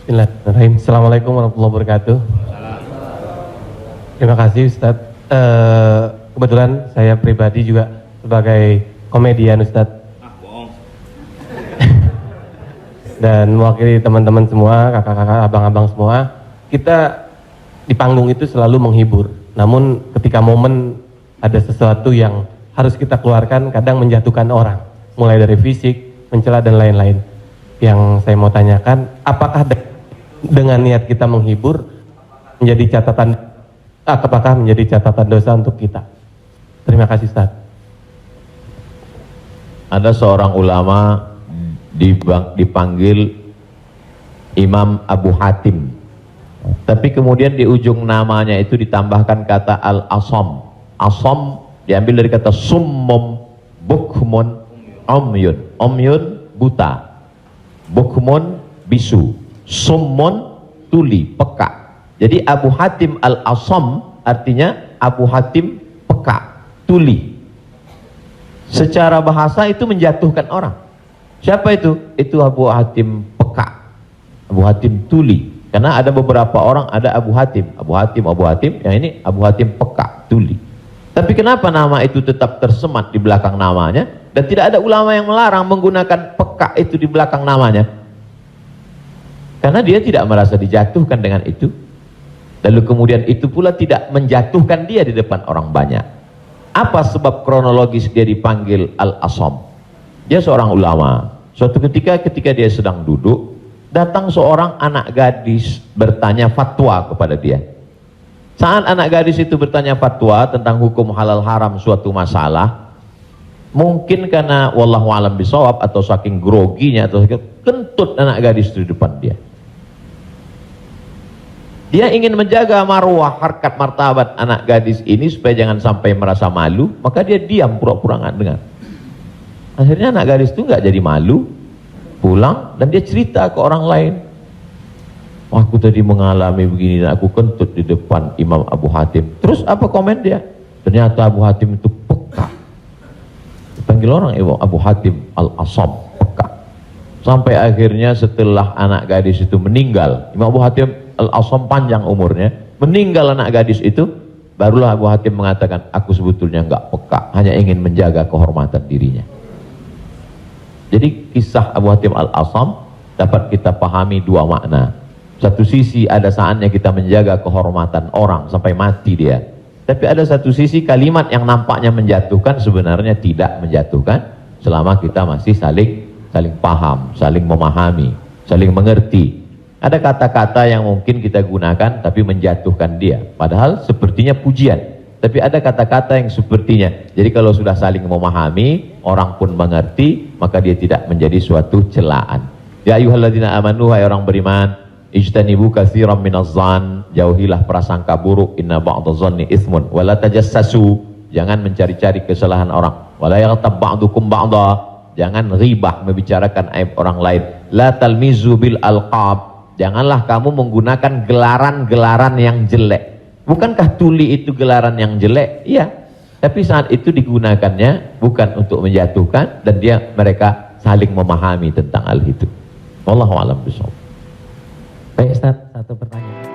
Bismillahirrahmanirrahim. Assalamualaikum warahmatullahi wabarakatuh. Terima kasih Ustadz. Kebetulan saya pribadi juga sebagai komedian Ustadz. Dan mewakili teman-teman semua, kakak-kakak, abang-abang semua, kita di panggung itu selalu menghibur. Namun ketika momen ada sesuatu yang harus kita keluarkan, kadang menjatuhkan orang, mulai dari fisik, mencela dan lain-lain. Yang saya mau tanyakan, apakah dengan niat kita menghibur menjadi catatan, apakah menjadi catatan dosa untuk kita? Terima kasih Ustaz. Ada seorang ulama dipanggil Imam Abu Hatim, tapi kemudian di ujung namanya itu ditambahkan kata Al-Asam. Asam diambil dari kata summum, bukmun, umyun. Umyun buta, bukmun bisu, summun tuli, peka. Jadi Abu Hatim Al-Asam artinya Abu Hatim peka, tuli. Secara bahasa itu menjatuhkan orang. Siapa itu? Itu Abu Hatim peka, Abu Hatim tuli. Karena ada beberapa orang, ada Abu Hatim, yang ini Abu Hatim peka, tuli. Tapi kenapa nama itu tetap tersemat di belakang namanya, dan tidak ada ulama yang melarang menggunakan peka itu di belakang namanya? Karena dia tidak merasa dijatuhkan dengan itu. Lalu kemudian itu pula tidak menjatuhkan dia di depan orang banyak. Apa sebab kronologis dia dipanggil Al-Asam? Dia seorang ulama. Suatu ketika dia sedang duduk, datang seorang anak gadis bertanya fatwa kepada dia. Saat anak gadis itu bertanya fatwa tentang hukum halal haram suatu masalah, mungkin karena wallahu alam bisawab atau saking groginya atau kentut anak gadis itu di depan dia. Dia ingin menjaga marwah, harkat, martabat anak gadis ini supaya jangan sampai merasa malu, maka dia diam, pura-pura nggak dengar. Akhirnya anak gadis itu nggak jadi malu, pulang dan dia cerita ke orang lain. Aku tadi mengalami begini dan aku kentut di depan Imam Abu Hatim. Terus apa komen dia? Ternyata Abu Hatim itu peka. Dipanggil orang Abu Hatim Al-Asam, peka. Sampai akhirnya setelah anak gadis itu meninggal, Imam Abu Hatim Al-Asam panjang umurnya, meninggal anak gadis itu, barulah Abu Hatim mengatakan, aku sebetulnya nggak peka, hanya ingin menjaga kehormatan dirinya. Jadi kisah Abu Hatim Al-Asam dapat kita pahami dua makna. Satu sisi ada saatnya kita menjaga kehormatan orang sampai mati dia. Tapi ada satu sisi kalimat yang nampaknya menjatuhkan sebenarnya tidak menjatuhkan selama kita masih saling paham, saling memahami, saling mengerti. Ada kata-kata yang mungkin kita gunakan tapi menjatuhkan dia. Padahal sepertinya pujian. Tapi ada kata-kata yang sepertinya. Jadi kalau sudah saling memahami, orang pun mengerti, maka dia tidak menjadi suatu celaan. Ya ayyuhalladzina amanu, hai orang beriman, ijtanibu katsiran minadh-dhann, jauhilah prasangka buruk, inna ba'dadh-dhanni itsmun, wala tajassasu, jangan mencari-cari kesalahan orang, wala yaghtab ba'dukum ba'dha, jangan ribah membicarakan aib orang lain, la talmizu bil alqab, janganlah kamu menggunakan gelaran-gelaran yang jelek. Bukankah tuli itu gelaran yang jelek? Iya. Tapi saat itu digunakannya bukan untuk menjatuhkan, dan mereka saling memahami tentang hal itu. Wallahu a'lam bishawab. Baik Ustaz, satu pertanyaan.